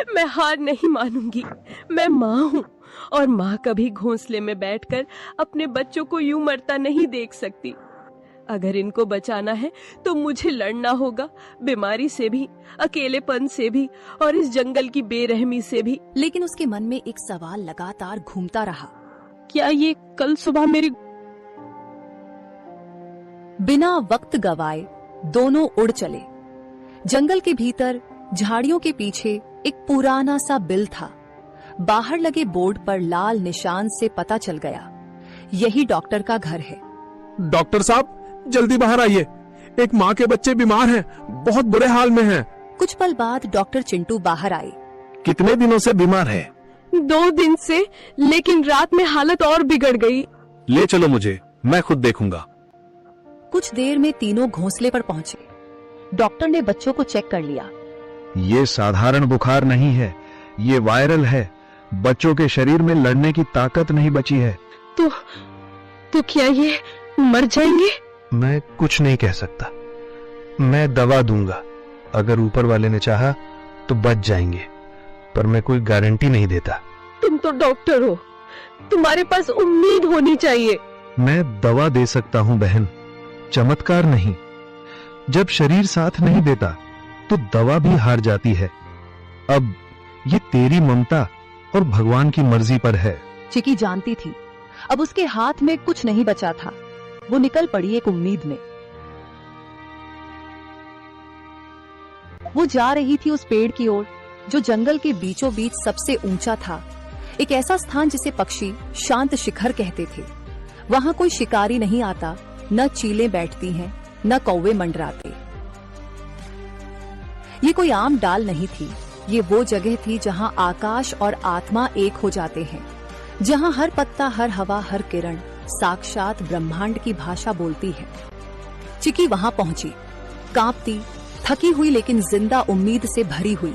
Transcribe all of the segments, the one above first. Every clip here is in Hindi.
मैं हार नहीं मानूंगी। मैं माँ हूँ और माँ कभी घोंसले में बैठकर अपने बच्चों को यूं मरता नहीं देख सकती। अगर इनको बचाना है तो मुझे लड़ना होगा, बीमारी से भी, अकेलेपन से भी और इस जंगल की बेरहमी से भी। लेकिन उसके मन में एक सवाल लगातार घूमता रहा। क्या ये कल सुबह मेरी... बिना वक्त गवाए दोनों उड़ चले। जंगल के भीतर झाड़ियों के पीछे एक पुराना सा बिल था। बाहर लगे बोर्ड पर लाल निशान से पता चल गया, यही डॉक्टर का घर है। डॉक्टर साहब जल्दी बाहर आइए, एक माँ के बच्चे बीमार हैं, बहुत बुरे हाल में हैं। कुछ पल बाद डॉक्टर चिंटू बाहर आए। कितने दिनों से बीमार है? 2 दिन से, लेकिन रात में हालत और बिगड़ गई। ले चलो मुझे, मैं खुद देखूंगा। कुछ देर में तीनों घोंसले पर पहुंचे। डॉक्टर ने बच्चों को चेक कर लिया। ये साधारण बुखार नहीं है, ये वायरल है। बच्चों के शरीर में लड़ने की ताकत नहीं बची है। तो क्या ये मर जाएंगे? मैं कुछ नहीं कह सकता। मैं दवा दूंगा, अगर ऊपर वाले ने चाहा तो बच जाएंगे, पर मैं कोई गारंटी नहीं देता। तुम तो डॉक्टर हो, तुम्हारे पास उम्मीद होनी चाहिए। मैं दवा दे सकता हूं बहन, चमत्कार नहीं। जब शरीर साथ नहीं देता तो दवा भी हार जाती है। अब ये तेरी ममता और भगवान की मर्जी पर है। चिकी जानती थी अब उसके हाथ में कुछ नहीं बचा था। वो निकल पड़ी एक उम्मीद में। वो जा रही थी उस पेड़ की ओर जो जंगल के बीचों बीच सबसे ऊंचा था, एक ऐसा स्थान जिसे पक्षी शांत शिखर कहते थे। वहां कोई शिकारी नहीं आता, न चीलें बैठती हैं, न कौवे मंडराते। ये कोई आम डाल नहीं थी, ये वो जगह थी जहां आकाश और आत्मा एक हो जाते हैं, जहां हर पत्ता, हर हवा, हर किरण साक्षात ब्रह्मांड की भाषा बोलती है। चिकी वहां पहुंची, कांपती, थकी हुई, लेकिन जिंदा उम्मीद से भरी हुई।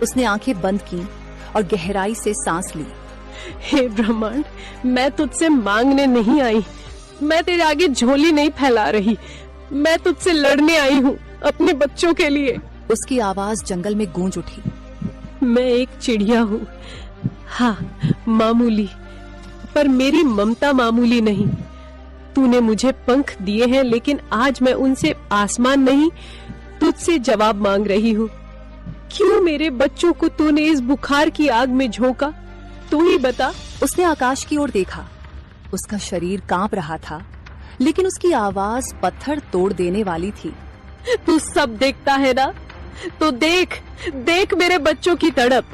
उसने आंखें बंद की और गहराई से सांस ली। हे ब्रह्मांड, मैं तुझसे मांगने नहीं आई, मैं तेरे आगे झोली नहीं फैला रही, मैं तुझसे लड़ने आई हूँ अपने बच्चों के लिए। उसकी आवाज जंगल में गूंज उठी। मैं एक चिड़िया हूँ, हाँ मामूली, पर मेरी ममता मामूली नहीं। तूने मुझे पंख दिए हैं, लेकिन आज मैं उनसे आसमान नहीं, तुझसे जवाब मांग रही हूँ। क्यों मेरे बच्चों को तूने इस बुखार की आग में झोंका? तू ही बता। उसने आकाश की ओर देखा। उसका शरीर कांप रहा था, लेकिन उसकी आवाज पत्थर तोड़ देने वाली थी। तू सब देखता है ना, तो देख देख मेरे बच्चों की तड़प।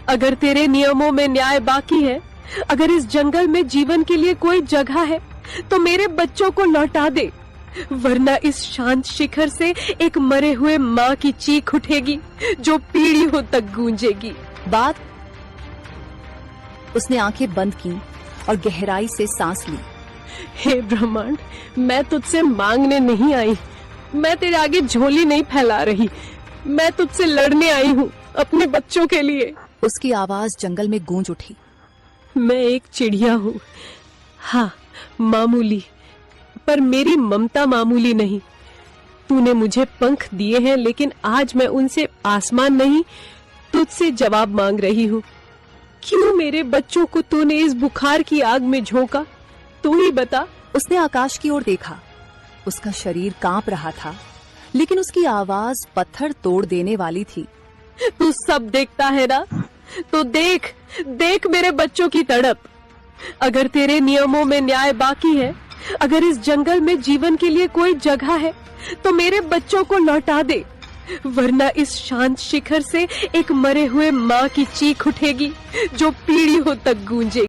अगर तेरे नियमों में न्याय बाकी है, अगर इस जंगल में जीवन के लिए कोई जगह है, तो मेरे बच्चों को लौटा दे, वरना इस शांत शिखर से एक मरे हुए माँ की चीख उठेगी जो पीढ़ियों तक गूंजेगी। बात उसने आंखें बंद की और गहराई से सांस ली। हे ब्रह्मांड, मैं तुझसे मांगने नहीं आई, मैं तेरे आगे झोली नहीं फैला रही, मैं तुझसे लड़ने आई हूँ अपने बच्चों के लिए। उसकी आवाज जंगल में गूंज उठी। मैं एक चिड़िया हूँ, हाँ मामूली, पर मेरी ममता मामूली नहीं। तूने मुझे पंख दिए हैं, लेकिन आज मैं उनसे आसमान नहीं, तुझसे जवाब मांग रही हूँ। क्यों मेरे बच्चों को तूने इस बुखार की आग में झोंका? तू ही बता। उसने आकाश की ओर देखा। उसका शरीर कांप रहा था, लेकिन उसकी आवाज पत्थर तोड़ देने वाली थी। तू सब देखता है ना, तो देख देख मेरे बच्चों की तड़प। अगर तेरे नियमों में न्याय बाकी है, अगर इस जंगल में जीवन के लिए कोई जगह है, तो मेरे बच्चों को लौटा दे, वरना इस शांत शिखर से एक मरे हुए माँ की चीख उठेगी जो पीढ़ियों तक गूंजेगी।